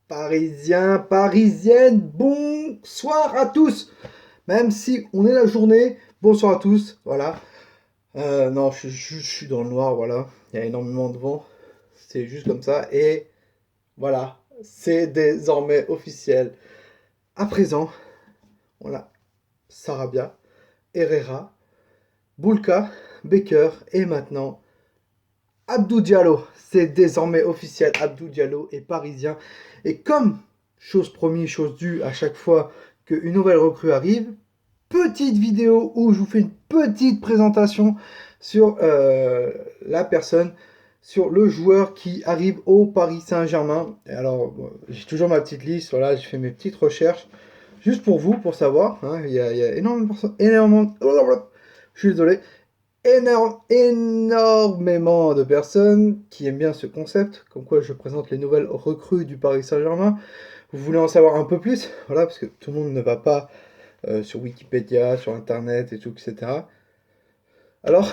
Parisiens, parisiennes, bonsoir à tous. Même si on est la journée, bonsoir à tous. Voilà. Non, je suis dans le noir, voilà. Il y a énormément de vent. C'est juste comme ça. Et voilà, c'est désormais officiel. À présent, on a Sarabia, Herrera, Boulka, Baker et maintenant Abdou Diallo. C'est désormais officiel. Abdou Diallo est parisien. Et comme chose promise, chose due, à chaque fois qu'une nouvelle recrue arrive, petite vidéo où je vous fais une petite présentation sur la personne, sur le joueur qui arrive au Paris Saint-Germain. Alors, bon, j'ai toujours ma petite liste, voilà, j'ai fait mes petites recherches, juste pour vous, pour savoir. Hein, il y a énormément de personnes, énormément... Je suis désolé. Énormément de personnes qui aiment bien ce concept, comme quoi je présente les nouvelles recrues du Paris Saint-Germain. Vous voulez en savoir un peu plus? Voilà, parce que tout le monde ne va pas sur Wikipédia, sur Internet et tout, etc. Alors,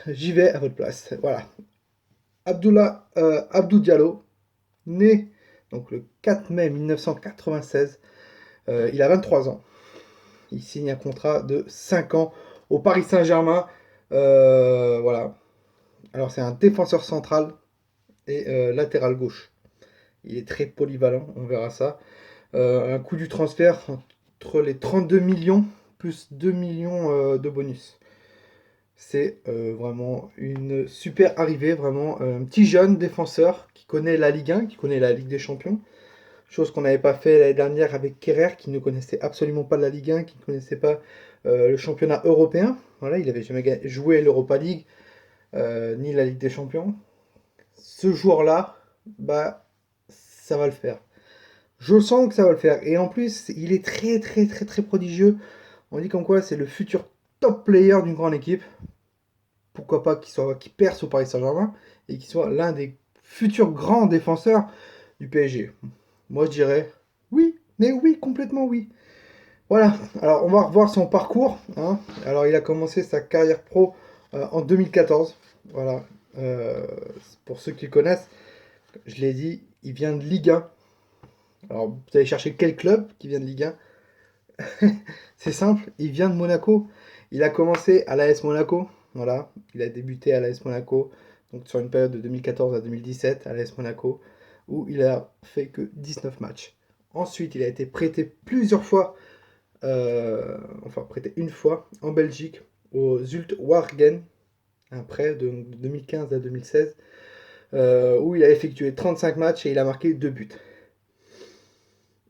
j'y vais à votre place. Voilà. Abdou Diallo, né donc le 4 mai 1996, il a 23 ans. Il signe un contrat de 5 ans au Paris Saint-Germain. Voilà. Alors, c'est un défenseur central et latéral gauche. Il est très polyvalent, on verra ça. Un coût du transfert entre les 32 millions plus 2 millions de bonus. C'est vraiment une super arrivée, vraiment un petit jeune défenseur qui connaît la Ligue 1, qui connaît la Ligue des Champions, chose qu'on n'avait pas fait l'année dernière avec Kerrer, qui ne connaissait absolument pas la Ligue 1, qui ne connaissait pas le championnat européen. Voilà, il n'avait jamais joué l'Europa League ni la Ligue des Champions. Ce joueur-là, bah, ça va le faire. Je sens que ça va le faire. Et en plus, il est très très très très prodigieux. On dit comme quoi c'est le futur top player d'une grande équipe. Pourquoi pas qu'il perce au Paris Saint-Germain et qu'il soit l'un des futurs grands défenseurs du PSG. Moi je dirais oui, mais oui, complètement oui. Voilà, alors on va revoir son parcours. Hein. Alors il a commencé sa carrière pro en 2014. Voilà, Euh, pour ceux qui le connaissent, je l'ai dit, il vient de Ligue 1. Alors vous allez chercher quel club qui vient de Ligue 1? C'est simple, il vient de Monaco. Il a commencé à l'AS Monaco. Voilà, il a débuté à l'AS Monaco, donc sur une période de 2014 à 2017 à l'AS Monaco, où il a fait que 19 matchs. Ensuite, il a été prêté plusieurs fois, enfin prêté une fois en Belgique au Zulte Waregem, un prêt de 2015 à 2016, où il a effectué 35 matchs et il a marqué 2 buts.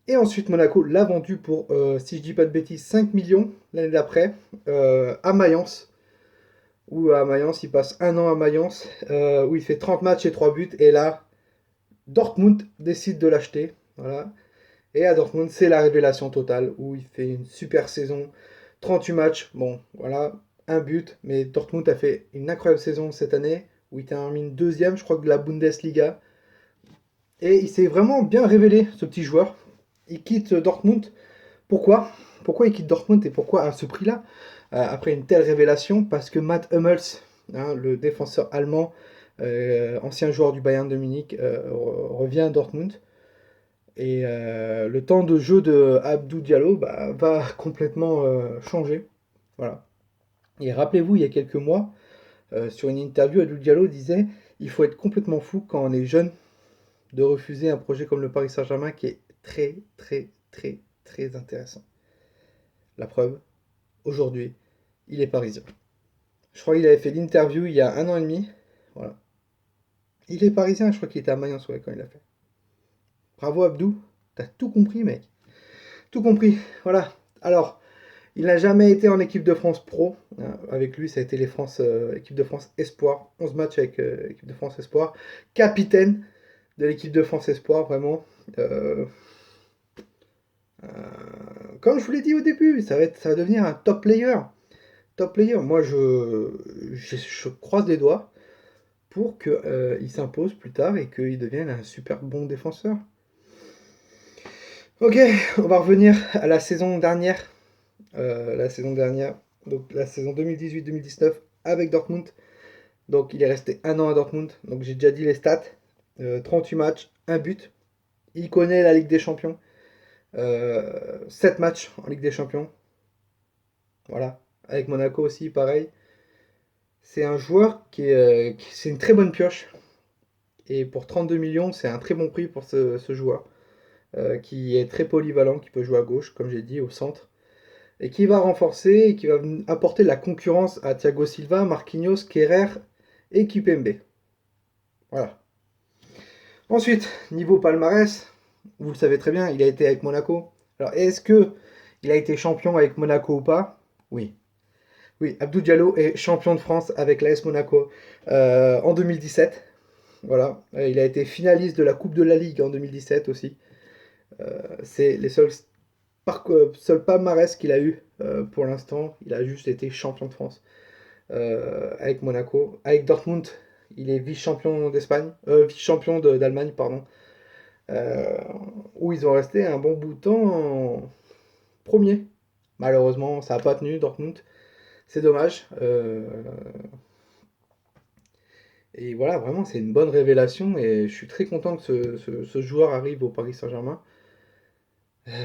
Et ensuite, Monaco l'a vendu pour, si je dis pas de bêtises, 5 millions l'année d'après à Mayence. Où à Mayence, il passe un an à Mayence, où il fait 30 matchs et 3 buts. Et là, Dortmund décide de l'acheter. Voilà. Et à Dortmund, c'est la révélation totale, où il fait une super saison. 38 matchs, bon, voilà, un but. Mais Dortmund a fait une incroyable saison cette année, où il termine deuxième, je crois, de la Bundesliga. Et il s'est vraiment bien révélé, ce petit joueur. Il quitte Dortmund. Pourquoi? Pourquoi il quitte Dortmund et pourquoi à ce prix-là? Après une telle révélation, parce que Matt Hummels, hein, le défenseur allemand, ancien joueur du Bayern de Munich, revient à Dortmund. Et le temps de jeu de Abdou Diallo bah, va complètement changer. Voilà. Et rappelez-vous, il y a quelques mois, sur une interview, Abdou Diallo disait il faut être complètement fou quand on est jeune de refuser un projet comme le Paris Saint-Germain qui est très, très, très, très intéressant. La preuve, aujourd'hui, il est parisien. Je crois qu'il avait fait l'interview il y a un an et demi. Voilà. Il est parisien, je crois qu'il était à Mayence ouais, quand il l'a fait. Bravo Abdou, t'as tout compris mec. Tout compris, voilà. Alors, il n'a jamais été en équipe de France pro. Hein. Avec lui, ça a été équipe de France Espoir. 11 matchs avec équipe de France Espoir. Capitaine de l'équipe de France Espoir, vraiment. Euh, euh, Comme je vous l'ai dit au début, ça va devenir un top player. Top player. Moi, je croise les doigts pour qu'il s'impose plus tard et qu'il devienne un super bon défenseur. Ok, on va revenir à la saison dernière. Donc la saison 2018-2019 avec Dortmund. Donc il est resté un an à Dortmund. Donc j'ai déjà dit les stats. 38 matchs, un but. Il connaît la Ligue des Champions. 7 matchs en Ligue des Champions. Voilà. Avec Monaco aussi, pareil. C'est un joueur c'est une très bonne pioche. Et pour 32 millions, c'est un très bon prix pour ce joueur. Qui est très polyvalent, qui peut jouer à gauche, comme j'ai dit, au centre. Et qui va renforcer et qui va apporter de la concurrence à Thiago Silva, Marquinhos, Kerrer et Kipembe. Voilà. Ensuite, niveau palmarès, vous le savez très bien, il a été avec Monaco. Alors, est-ce que il a été champion avec Monaco ou pas? Oui. Oui, Abdou Diallo est champion de France avec l'AS Monaco en 2017. Voilà. Il a été finaliste de la Coupe de la Ligue en 2017 aussi. C'est les seuls palmarès qu'il a eu pour l'instant. Il a juste été champion de France avec Monaco. Avec Dortmund, il est vice-champion d'Espagne, vice-champion d'Allemagne, pardon. Euh, où ils ont resté un bon bout de temps en premier. Malheureusement, ça n'a pas tenu Dortmund. C'est dommage. Et voilà, vraiment, c'est une bonne révélation et je suis très content que ce joueur arrive au Paris Saint-Germain.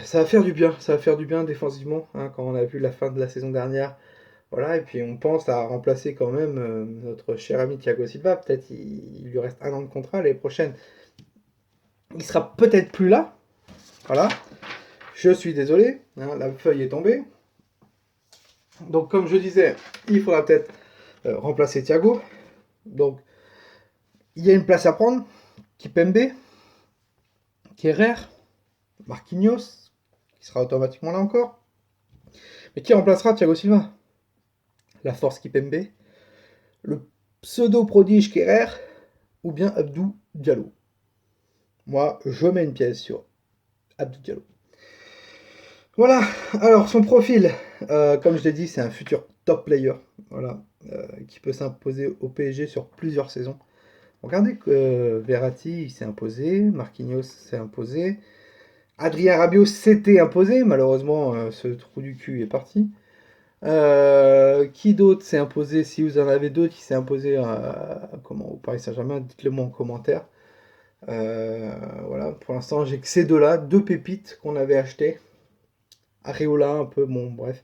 Ça va faire du bien, ça va faire du bien défensivement, hein, quand on a vu la fin de la saison dernière. Voilà, et puis on pense à remplacer quand même notre cher ami Thiago Silva. Peut-être il lui reste un an de contrat l'année prochaine. Il sera peut-être plus là. Voilà. Je suis désolé, hein, la feuille est tombée. Donc comme je disais, il faudra peut-être remplacer Thiago. Donc il y a une place à prendre. Kipembe, Kerrer, Marquinhos, qui sera automatiquement là encore. Mais qui remplacera Thiago Silva? La force Kipembe, le pseudo-prodige Kerrer ou bien Abdou Diallo? Moi, je mets une pièce sur Abdou Diallo. Voilà, alors son profil, comme je l'ai dit, c'est un futur top player, voilà, qui peut s'imposer au PSG sur plusieurs saisons. Regardez que Verratti il s'est imposé, Marquinhos s'est imposé, Adrien Rabiot s'était imposé, malheureusement ce trou du cul est parti. Qui d'autre s'est imposé? Si vous en avez d'autres qui s'est imposé au Paris Saint-Germain, dites-le moi en commentaire. Voilà, pour l'instant j'ai que ces deux-là, deux pépites qu'on avait achetées. Areola un peu, bon bref.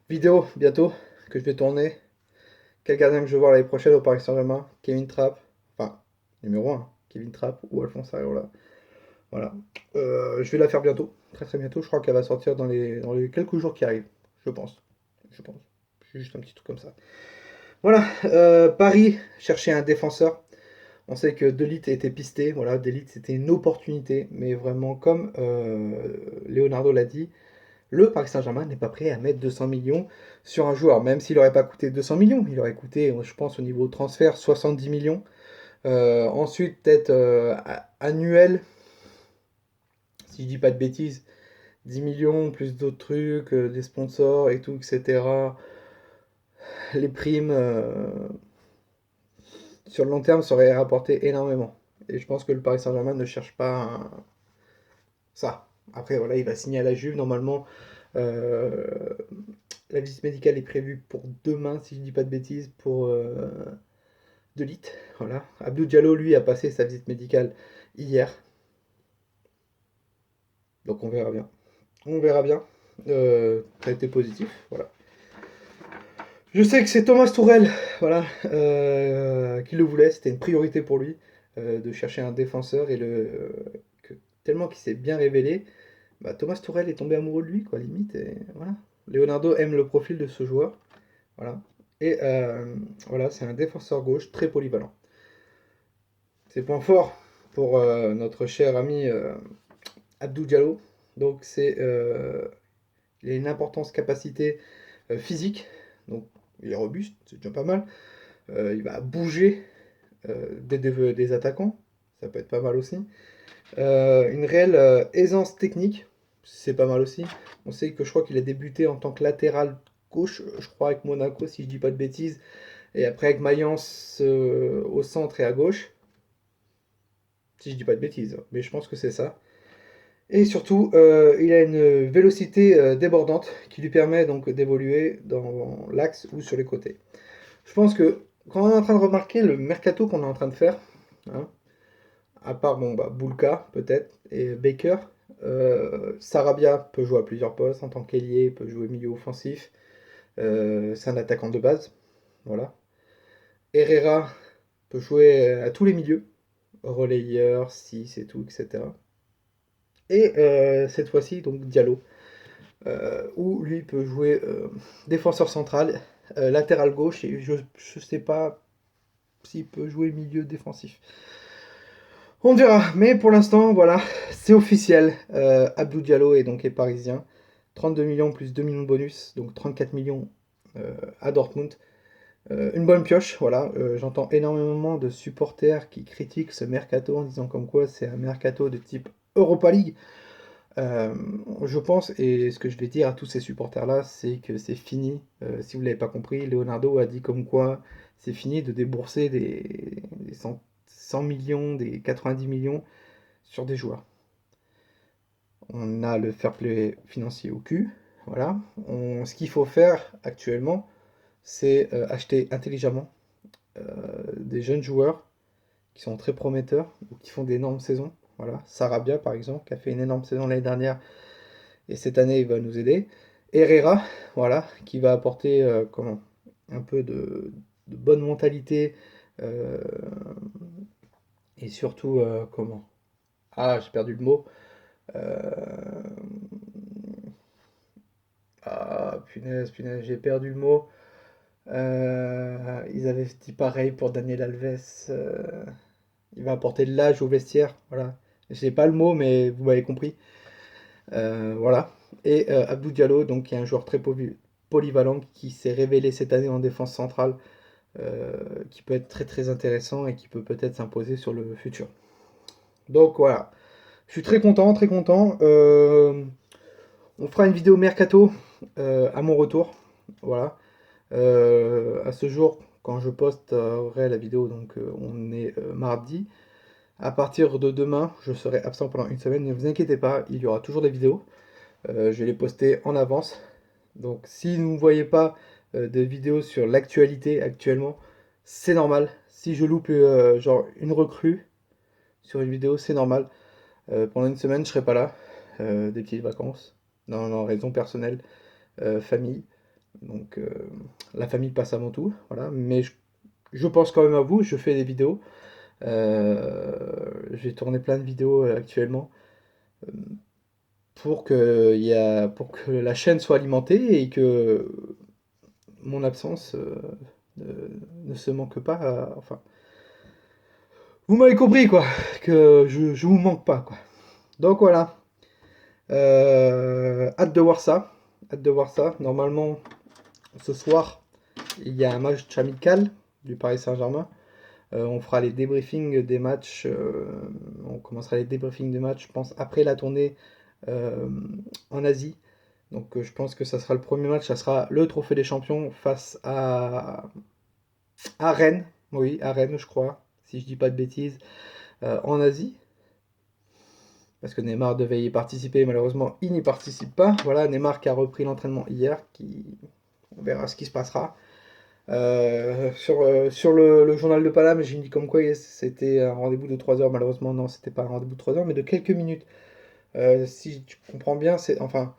Vidéo bientôt que je vais tourner. Quel gardien que je vais voir l'année prochaine au Paris Saint-Germain? Kevin Trapp, enfin numéro 1, Kevin Trapp ou Alphonse Areola. Voilà. Je vais la faire bientôt, très très bientôt. Je crois qu'elle va sortir dans les quelques jours qui arrivent, je pense. Je pense. C'est juste un petit truc comme ça. Voilà, Paris cherchait un défenseur. On sait que De Ligt a été pisté. Voilà, De Ligt c'était une opportunité, mais vraiment comme Leonardo l'a dit, le Paris Saint-Germain n'est pas prêt à mettre 200 millions sur un joueur, même s'il n'aurait pas coûté 200 millions. Il aurait coûté, je pense, au niveau transfert, 70 millions. Ensuite, peut-être annuel, si je dis pas de bêtises, 10 millions, plus d'autres trucs, des sponsors et tout, etc. Les primes, sur le long terme, ça aurait rapporté énormément. Et je pense que le Paris Saint-Germain ne cherche pas ça. Après, voilà, il va signer à la Juve. Normalement, euh, la visite médicale est prévue pour demain, si je dis pas de bêtises, pour De Ligt. Voilà. Abdou Diallo, lui, a passé sa visite médicale hier. Donc on verra bien. On verra bien. Ça a été positif. Voilà. Je sais que c'est Thomas Tourelle, voilà, qui le voulait. C'était une priorité pour lui de chercher un défenseur et tellement qu'il s'est bien révélé, bah, Thomas Tourelle est tombé amoureux de lui, quoi, limite. Et voilà. Leonardo aime le profil de ce joueur. Voilà. Et voilà, c'est un défenseur gauche très polyvalent. C'est point fort pour notre cher ami Abdou Diallo. Donc il a une importance capacité physique. Donc il est robuste, c'est déjà pas mal. Il va bouger des attaquants. Ça peut être pas mal aussi. Une réelle aisance technique. C'est pas mal aussi. On sait que je crois qu'il a débuté en tant que latéral gauche, je crois avec Monaco si je dis pas de bêtises. Et après avec Mayence au centre et à gauche. Si je dis pas de bêtises, mais je pense que c'est ça. Et surtout, il a une vélocité débordante qui lui permet donc d'évoluer dans l'axe ou sur les côtés. Je pense que quand on est en train de remarquer le mercato qu'on est en train de faire, hein, à part bon, bah, Boulka peut-être et Baker. Sarabia peut jouer à plusieurs postes en tant qu'ailier, peut jouer milieu offensif. C'est un attaquant de base. Voilà. Herrera peut jouer à tous les milieux, relayeur, 6 et tout, etc. Et cette fois-ci, donc Diallo, où lui peut jouer défenseur central, latéral gauche, et je ne sais pas s'il peut jouer milieu défensif. On verra, mais pour l'instant, voilà, c'est officiel. Abdou Diallo est parisien. 32 millions plus 2 millions de bonus, donc 34 millions à Dortmund. Une bonne pioche, voilà. J'entends énormément de supporters qui critiquent ce mercato en disant comme quoi c'est un mercato de type Europa League. Euh, je pense, et ce que je vais dire à tous ces supporters-là, c'est que c'est fini. Si vous ne l'avez pas compris, Leonardo a dit comme quoi c'est fini de débourser des 100 millions, des 90 millions sur des joueurs. On a le fair play financier au cul, voilà. Ce qu'il faut faire actuellement, c'est acheter intelligemment des jeunes joueurs qui sont très prometteurs ou qui font d'énormes saisons. Voilà, Sarabia par exemple, qui a fait une énorme saison l'année dernière et cette année il va nous aider. Herrera, voilà, qui va apporter un peu de bonne mentalité euh, et surtout j'ai perdu le mot. Euh, punaise, j'ai perdu le mot. Ils avaient dit pareil pour Daniel Alves. Il va apporter de l'âge au vestiaire. Voilà. Je n'ai pas le mot, mais vous m'avez compris. Voilà. Et Abdou Diallo, donc, qui est un joueur très polyvalent, qui s'est révélé cette année en défense centrale, qui peut être très très intéressant et qui peut peut-être s'imposer sur le futur. Donc voilà. Je suis très content, très content. On fera une vidéo mercato à mon retour. Voilà. À ce jour, quand je posterai la vidéo, donc on est mardi. À partir de demain, je serai absent pendant une semaine. Ne vous inquiétez pas, il y aura toujours des vidéos. Je vais les poster en avance. Donc si vous ne voyez pas de vidéos sur l'actualité actuellement, c'est normal. Si je loupe genre une recrue sur une vidéo, c'est normal. Pendant une semaine, je serai pas là. Des petites vacances. Non, raison personnelle. Famille. Donc la famille passe avant tout. Voilà. Mais je pense quand même à vous. Je fais des vidéos. J'ai tourné plein de vidéos actuellement pour que la chaîne soit alimentée et que mon absence ne se manque pas. Enfin, vous m'avez compris quoi, que je vous manque pas quoi. Donc voilà, hâte de voir ça. Hâte de voir ça. Normalement, ce soir, il y a un match amical du Paris Saint-Germain. On fera les débriefings des matchs. On commencera les débriefings des matchs, je pense, après la tournée euh, en Asie. Donc je pense que ça sera le premier match, ça sera le Trophée des Champions face à Rennes. Oui, à Rennes, je crois, si je dis pas de bêtises, en Asie. Parce que Neymar devait y participer, malheureusement, il n'y participe pas. Voilà, Neymar qui a repris l'entraînement hier, on verra ce qui se passera. Sur le journal de Paname, j'ai dit comme quoi c'était un rendez-vous de 3 heures. Malheureusement, non, c'était pas un rendez-vous de 3 heures, mais de quelques minutes. Si tu comprends bien, enfin,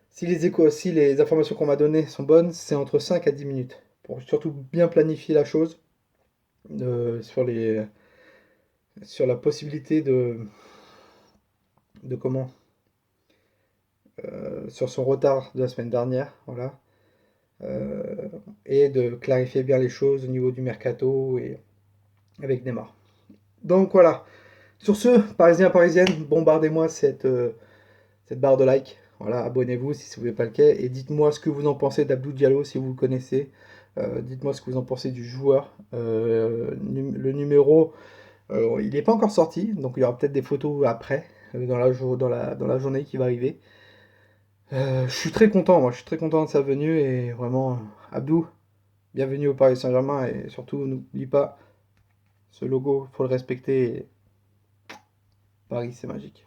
si les informations qu'on m'a données sont bonnes, c'est entre 5 à 10 minutes. Pour surtout bien planifier la chose euh, sur les, sur la possibilité de comment, sur son retard de la semaine dernière, voilà. Euh, et de clarifier bien les choses au niveau du mercato et avec Neymar. Donc voilà. Sur ce, Parisiens, Parisiennes, bombardez-moi cette barre de like. Voilà, abonnez-vous si ce n'est pas le cas. Et dites-moi ce que vous en pensez d'Abdou Diallo si vous le connaissez. Dites-moi ce que vous en pensez du joueur. Le numéro, il n'est pas encore sorti, donc il y aura peut-être des photos après, dans la journée qui va arriver. Je suis très content, moi, je suis très content de sa venue et vraiment, Abdou, bienvenue au Paris Saint-Germain et surtout, n'oublie pas, ce logo, faut le respecter. Paris, c'est magique.